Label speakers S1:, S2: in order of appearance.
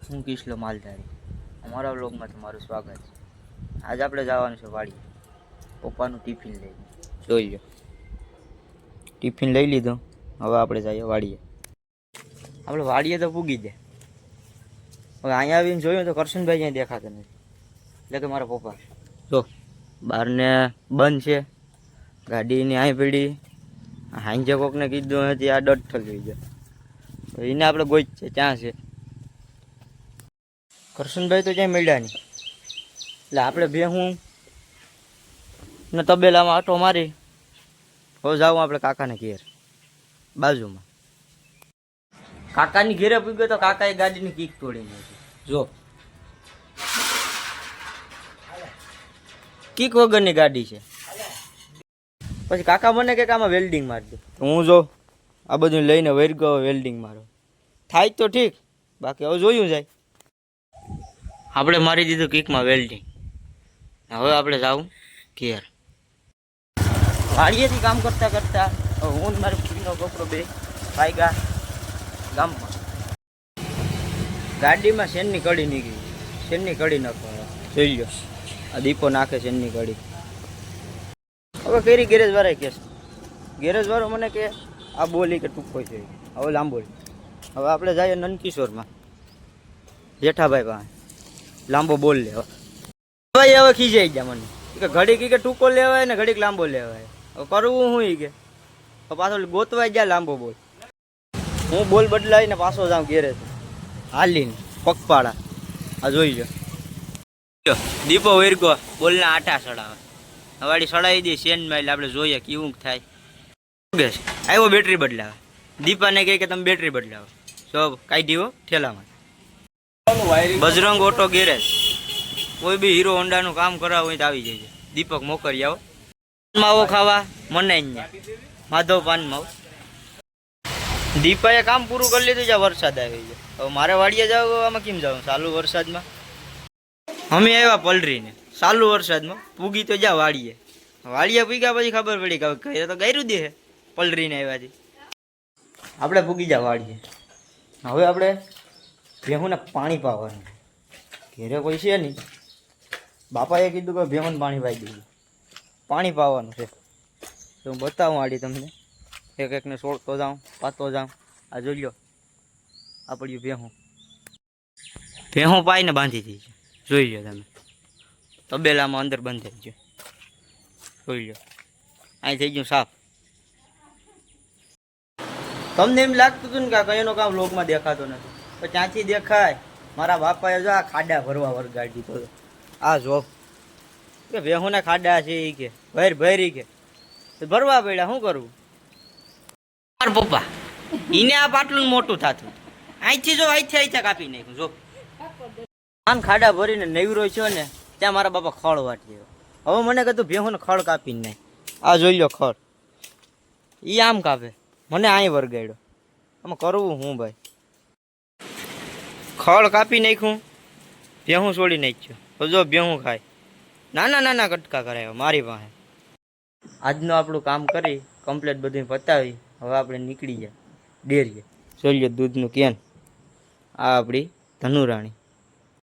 S1: હું કિશલો માલધારી અમારા વ્લોગમાં તમારું સ્વાગત છે। આજ આપણે જવાનું છે વાડી, પપ્પાનું ટિફિન લઈને। જોઈ લો, ટિફિન લઈ લીધું, હવે આપણે જઈએ વાડીએ। આપણે વાડીએ તો પૂગી જાય, હવે અહીંયા આવીને જોયું તો કરશનભાઈ અહીંયા દેખાતા નથી, એટલે કે મારા પપ્પા જો બહારને બંધ છે, ગાડીની અહીં પડી, હાંજે કોકને કીધું હતી આ ડઠ્ઠલ થઈ ગયો, એને આપણે ગોઈ છે ક્યાં છે। કરશનભાઈ તો ક્યાંય મળ્યા નહીં, એટલે આપણે ભેહું ને તબેલામાં આટો મારી હવે જાઉં આપણે કાકાને ઘેર બાજુમાં। કાકાની ઘેરે પૂગ્યો તો કાકાએ ગાડીની કીક તોડી નાખી, જો કીક વગરની ગાડી છે। પછી કાકા મને કે આમાં વેલ્ડિંગ મારી દે, હું જો આ બધું લઈને વૈર ગયો વેલ્ડિંગ મારો થાય તો ઠીક, બાકી હવે જોયું જાય। આપણે મારી દીધું કીકમાં વેલ્ડિંગ, હવે આપણે જાવું ઘેર। વાડીએથી કામ કરતા કરતા હું મારો પૂરીનો કપડો બે ભાગ્યા ગામમાં, ગાડીમાં શેનની કડી નીકળી, શેનની કડી નાખવા જોઈ લો, આ દીપો નાખે શેનની કડી। હવે કેરી ગેરેજ વાળા કે ગેરેજ વાળો મને કે આ બોલી કે ટૂંકો છે, હવે લાંબો। હવે આપણે જઈએ નંદકિશોરમાં જેઠાભાઈ પાસે, લાંબો બોલ લેવા। ભાઈ હવે ખીજાઈ ગયા મને કે ઘડીક કે ટૂંકો લેવાય ને ઘડીક લાંબો લેવાય, હવે કરવું શું કે પાછો ગોતવાઈ ગયા લાંબો બોલ। હું બોલ બદલાવીને પાછો જાઉં ઘેરે હાલીને પગપાળા, આ જોઈ લો દીપો વેરગો બોલના આટા સડાવે, હવાડી સડાવી દે શેન માં, આપણે જોઈએ કેવું થાય। આવ્યો બેટરી બદલાવે, દીપાને કહે કે તમે બેટરી બદલાવો, સબ કાઢી હો ઠેલામાં। બજરંગ ઓટો ગેરેજ, કોઈ બી હીરો હોન્ડાનું કામ કરાવ હોય તો આવી જાય, દીપક મોકરી આવો। માવો ખાવા મને અહીંયા માધવ પાન માવો। દીપાએ કામ પૂરું કરી લીધું, જ્યાં વરસાદ આવી જાય, હવે મારે વાડીએ જાવ, આમાં કેમ જાવ ચાલુ વરસાદમાં? અમે આવ્યા પલરીને ચાલુ વરસાદમાં, પૂગી તો જ્યાં વાડીએ, વાડીએ પૂગ્યા પછી ખબર પડી કે ઘરે તો ગાયરું દે પલરીને આવ્યાથી, આપણે પૂગી જા વાડીએ। હવે આપણે ભેહુંને પાણી પાવાનું, ઘેરે કોઈ છે નહીં, બાપાએ કીધું કે ભેહુંને પાણી પાઈ દીધું, પાણી પાવાનું છે તો હું બતાવું આડી તમને, એક એકને છોડતો જાઉં પાતો જાઉં। આ જોઈ લો, આ પડ્યું ભેહું, ભેહું પાઈને બાંધી દીધી, જોઈ લો તમે, તબેલામાં અંદર બંધાઈ ગયો, જોઈ લો અહીં થઈ ગયું સાફ। તમને એમ લાગતું હતું ને કે કઈનો કામ વ્લોગમાં દેખાતો નથી, તો ત્યાંથી દેખાય મારા બાપાએ જો આ ખાડા ભરવા વરગાડી દીધો, આ જોબ કે ભેહુંના ખાડા છે એ કે ભરી કે ભરવા પડ્યા, શું કરવું? મારા પપ્પા એને આ પાટલું મોટું થતું, અહીંથી જો અહીંથી કાપી નાખ્યું, જો આમ ખાડા ભરીને નવરો છે ને ત્યાં મારા બાપા ખળ વાટી, હવે મને કીધું ભેહુંને ખળ કાપી નાખ, આ જોઈ લો ખળ, એ આમ કાપે, મને અહીં વરગાડ્યો, આમાં કરવું હું ભાઈ? ખળ કાપી નાખ્યું, ભેહું છોડી નાખ્યું, તો જો ભેહું ખાય, નાના નાના કટકા કરાવ્યા મારી પાસે। આજનું આપણું કામ કરી કમ્પ્લેટ બધું પતાવી, હવે આપણે નીકળી જાય ડેરીએ, જોઈ લો દૂધનું કેન, આ આપણી ધનુરાણી,